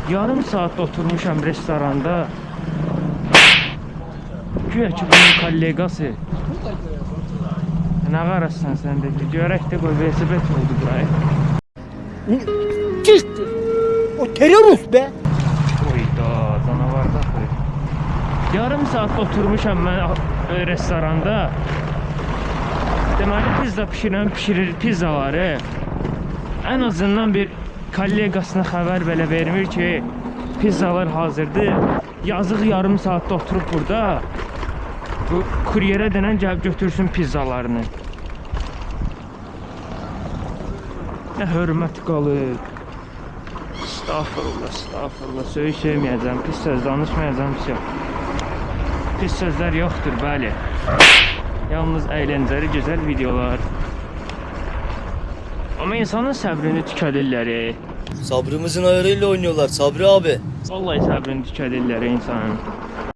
Yarım saat oturmuşam restoranda. Güya ki bunun kollegası. Ne qarasın sen de? Görək də qoy velosiped oldu buraya. Çıktı. O terörist be. Oyda canavar da. Yarım saat oturmuşam ben restoranda. Deməli pizza pişirir pizzaları. En azından bir kollegasına xəbər belə vermir ki, pizzalar hazırdır. Yazıq yarım saatte oturup burada. Bu kuryerə denən gəlib götürsün pizzalarını. Nə hörmət qalır. Estağfurullah, estağfurullah. Söyüş söyməyəcəm, pis söz danışmayacağım, pis yox. Pis sözlər yoxdur, bəli. Yalnız əyləncəli, gözəl videolar. Ama insanın səbrini tükədirlər. Sabrımızın ayarıyla oynuyorlar Sabri abi. Vallahi səbrini tükədirlər insanın.